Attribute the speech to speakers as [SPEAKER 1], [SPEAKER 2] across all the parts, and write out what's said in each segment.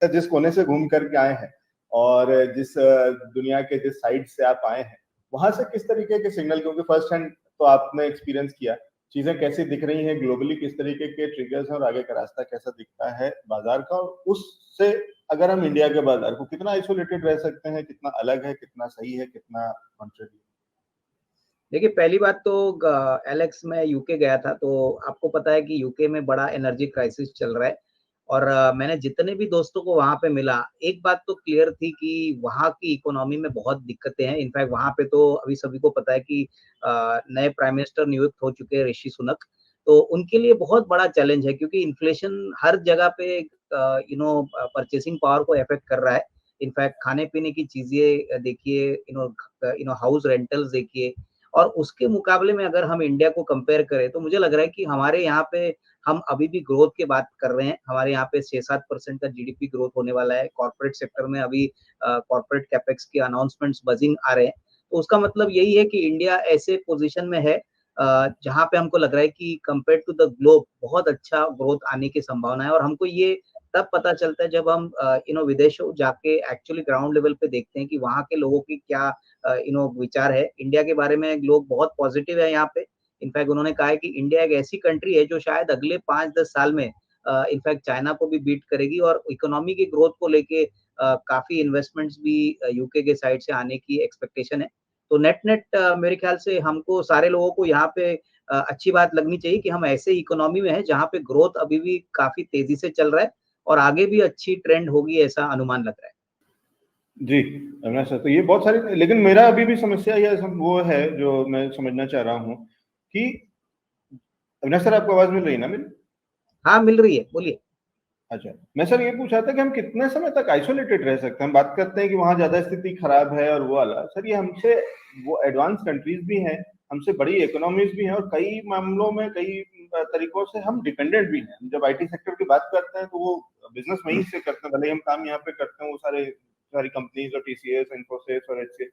[SPEAKER 1] जिस कोने से घूम करके आए हैं और जिस दुनिया के जिस साइड से आप आए हैं, वहां से किस तरीके के सिग्नल, क्योंकि फर्स्ट हैंड तो आपने एक्सपीरियंस किया, चीजें कैसी दिख रही हैं ग्लोबली, किस तरीके के ट्रिगर्स हैं और आगे का रास्ता कैसा दिखता है बाजार का, और उससे अगर हम इंडिया के बाजार को कितना आइसोलेटेड रह सकते हैं, कितना अलग है, कितना सही है, कितना कॉन्ट्रेरी।
[SPEAKER 2] देखिए, पहली बात तो एलेक्स, मैं यूके गया था, तो आपको पता है कि यूके में बड़ा एनर्जी क्राइसिस चल रहा है। और मैंने जितने भी दोस्तों को वहां पे मिला, एक बात तो क्लियर थी कि वहां की इकोनॉमी में बहुत दिक्कतें हैं। इनफैक्ट वहां पे तो अभी सभी को पता है कि नए प्राइम मिनिस्टर नियुक्त हो चुके हैं, ऋषि सुनक। तो उनके लिए बहुत बड़ा चैलेंज है, क्योंकि इन्फ्लेशन हर जगह पे परचेसिंग पावर को अफेक्ट कर रहा है। इनफैक्ट खाने पीने की चीजें देखिए, हाउस रेंटल्स देखिए। और उसके मुकाबले में अगर हम इंडिया को कंपेयर करें, तो मुझे लग रहा है कि हमारे यहाँ पे हम अभी भी ग्रोथ की बात कर रहे हैं। हमारे यहाँ पे 6-7% का जीडीपी ग्रोथ होने वाला है। कॉर्पोरेट सेक्टर में अभी कॉर्पोरेट कैपेक्स के अनाउंसमेंट्स बजिंग आ रहे हैं। तो उसका मतलब यही है कि इंडिया ऐसे पोजीशन में है जहाँ पे हमको लग रहा है कि कंपेयर टू द ग्लोब बहुत अच्छा ग्रोथ आने की संभावना है। और हमको ये तब पता चलता है जब हम विदेशों जाके एक्चुअली ग्राउंड लेवल पे देखते हैं कि वहाँ के लोगों की क्या विचार है। इंडिया के बारे में लोग बहुत पॉजिटिव है यहाँ पे। इनफैक्ट उन्होंने कहा है कि इंडिया एक ऐसी कंट्री है जो शायद अगले 5-10 साल में इनफैक्ट चाइना को भी बीट करेगी। और इकोनॉमी की ग्रोथ को लेके काफी इन्वेस्टमेंट्स भी यूके के साइड से आने की एक्सपेक्टेशन है। तो नेट नेट मेरे ख्याल से हमको सारे लोगों को यहाँ पे अच्छी बात लगनी चाहिए कि हम ऐसे इकोनॉमी में है जहाँ पे ग्रोथ अभी भी काफी तेजी से चल रहा है और आगे भी अच्छी ट्रेंड होगी, ऐसा अनुमान लग रहा है।
[SPEAKER 1] जी अविनाश सर, तो ये बहुत सारी, लेकिन मेरा अभी भी समस्या यह वो है जो मैं समझना चाह रहा हूँ कि अविनाश सर, आपको आवाज मिल रही है ना मेरी?
[SPEAKER 2] हाँ, मिल रही है, बोलिए।
[SPEAKER 1] अच्छा, मैं सर ये पूछा था कि हम कितने समय तक आइसोलेटेड रह सकते हैं। हम बात करते हैं कि वहाँ ज्यादा स्थिति खराब है और वो वाला, सर ये हमसे, वो एडवांस कंट्रीज भी हैं, हमसे बड़ी इकोनॉमीज भी हैं, और कई मामलों में कई तरीकों से हम डिपेंडेंट भी हैं। जब आईटी सेक्टर की बात करते हैं तो वो बिजनेस वहीं से करते हैं, भले ही हम काम यहाँ पे करते हैं, वो सारी कंपनीज और टीसीएस, इन्फोसिस और एचसीएल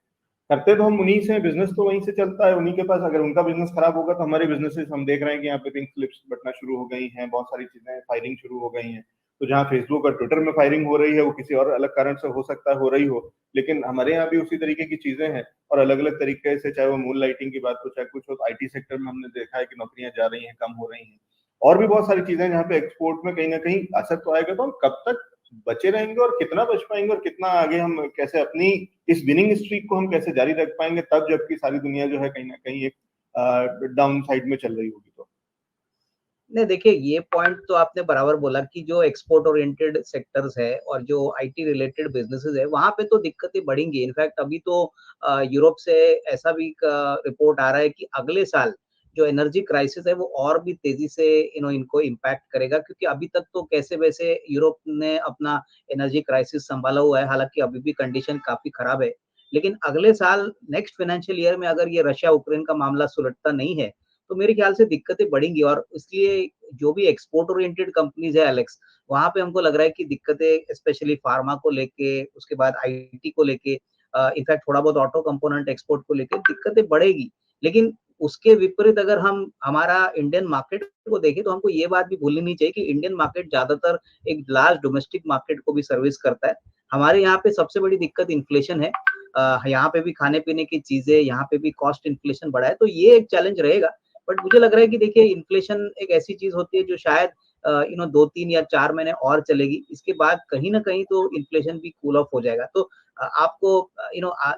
[SPEAKER 1] करते तो हम उन्हीं से, बिजनेस तो वहीं से चलता है उन्हीं के पास। अगर उनका बिजनेस खराब होगा तो हमारे बिजनेसेस, हम देख रहे हैं कि यहाँ पे पिंक स्लिप्स बटना शुरू हो गई हैं, बहुत सारी चीजें, फायरिंग शुरू हो गई हैं। तो जहाँ फेसबुक और ट्विटर में फायरिंग हो रही है वो किसी और अलग कारण से हो सकता है हो रही हो, लेकिन हमारे यहाँ भी उसी तरीके की चीजें हैं। और अलग अलग तरीके से, चाहे वो मून लाइटिंग की बात हो, चाहे कुछ हो, तो आईटी सेक्टर में हमने देखा है कि नौकरियां जा रही हैं, कम हो रही हैं। और भी बहुत सारी चीजें जहाँ पे एक्सपोर्ट में कहीं ना कहीं असर तो आएगा। तो हम कब तक बचे रहेंगे और कितना बच पाएंगे, और कितना आगे हम कैसे अपनी इस विनिंग स्ट्रीक को हम कैसे जारी रख पाएंगे, तब जबकि सारी दुनिया जो है कहीं ना कहीं एक डाउन साइड में चल रही होगी। तो
[SPEAKER 2] नहीं, देखिए, ये पॉइंट तो आपने बराबर बोला कि जो एक्सपोर्ट ओरिएंटेड सेक्टर्स है और जो आईटी रिलेटेड बिजनेसेस है, वहां पे तो दिक्कतें बढ़ेंगी। इनफैक्ट अभी तो यूरोप से ऐसा भी रिपोर्ट आ रहा है कि अगले साल जो एनर्जी क्राइसिस है वो और भी तेजी से इनको इम्पैक्ट करेगा, क्योंकि अभी तक तो कैसे वैसे यूरोप ने अपना एनर्जी क्राइसिस संभाला हुआ है। हालांकि अभी भी कंडीशन काफी खराब है, लेकिन अगले साल नेक्स्ट फाइनेंशियल ईयर में अगर ये रशिया यूक्रेन का मामला सुलझता नहीं है, तो मेरे ख्याल से दिक्कतें बढ़ेंगी। और इसलिए जो भी एक्सपोर्ट ओरिएंटेड कंपनीज है एलेक्स, वहां पे हमको लग रहा है कि दिक्कतें स्पेशली फार्मा को लेके, उसके बाद आईटी को लेके, इनफैक्ट थोड़ा बहुत ऑटो कंपोनेंट एक्सपोर्ट को लेके दिक्कतें बढ़ेगी। लेकिन उसके विपरीत अगर हम हमारा इंडियन मार्केट को देखें, तो हमको ये बात भी भूलनी नहीं चाहिए कि इंडियन मार्केट ज्यादातर एक लार्ज डोमेस्टिक मार्केट को भी सर्विस करता है। हमारे यहाँ पे सबसे बड़ी दिक्कत इन्फ्लेशन है। यहाँ पे भी खाने पीने की चीजें, यहाँ पे भी कॉस्ट इन्फ्लेशन बढ़ा है, तो ये एक चैलेंज रहेगा। बट मुझे लग रहा है कि देखिए, इन्फ्लेशन एक ऐसी चीज होती है जो शायद 2-3 या 4 महीने और चलेगी। इसके बाद कहीं ना कहीं तो इन्फ्लेशन भी कूल ऑफ हो जाएगा। तो आपको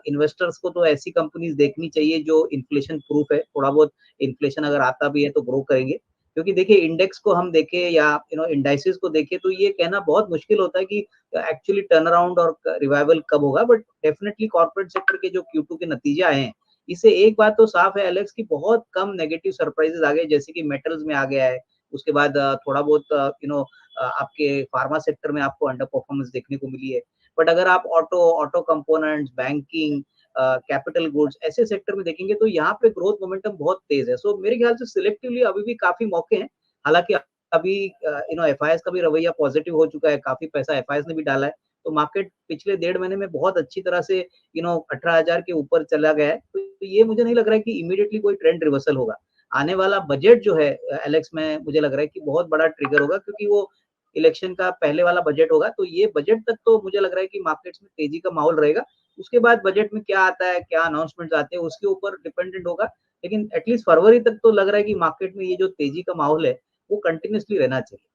[SPEAKER 2] इन्वेस्टर्स को तो ऐसी कंपनीज देखनी चाहिए जो इन्फ्लेशन प्रूफ है। थोड़ा बहुत इन्फ्लेशन अगर आता भी है तो ग्रो करेंगे। क्योंकि देखिए, इंडेक्स को हम देखें या इंडाइसेस को देखें, तो ये कहना बहुत मुश्किल होता है कि एक्चुअली टर्न अराउंड और रिवाइवल कब होगा। बट डेफिनेटली कॉर्पोरेट सेक्टर के जो Q2 के नतीजे आए हैं, इससे एक बात तो साफ है एलेक्स कि बहुत कम नेगेटिव सरप्राइजेस आ गए, जैसे कि मेटल्स में आ गया है। उसके बाद थोड़ा बहुत आपके फार्मा सेक्टर में आपको अंडर परफॉर्मेंस देखने को मिली है। बट अगर आप auto components, banking, capital goods ऐसे सेक्टर में देखेंगे, तो यहाँ पे ग्रोथ मोमेंटम बहुत तेज है। सो मेरे ख्याल से सिलेक्टिवली अभी भी काफी मौके हैं। हालांकि अभी एफआईएस का भी रवैया पॉजिटिव हो चुका है, काफी पैसा एफआईएस ने भी डाला है। तो मार्केट पिछले 1.5 महीने में बहुत अच्छी तरह से 18,000 के ऊपर चला गया है। तो ये मुझे नहीं लग रहा है कि इमीडिएटली कोई ट्रेंड रिवर्सल होगा। आने वाला बजट जो है एलेक्स में, मुझे लग रहा है कि बहुत बड़ा ट्रिगर होगा, क्योंकि वो इलेक्शन का पहले वाला बजट होगा, तो ये बजट तक तो मुझे लग रहा है कि मार्केट्स में तेजी का माहौल रहेगा। उसके बाद बजट में क्या आता है, क्या अनाउंसमेंट आते हैं, उसके ऊपर डिपेंडेंट होगा। लेकिन एटलीस्ट फरवरी तक तो लग रहा है कि मार्केट में ये जो तेजी का माहौल है, वो कंटिन्यूअसली रहना चाहिए।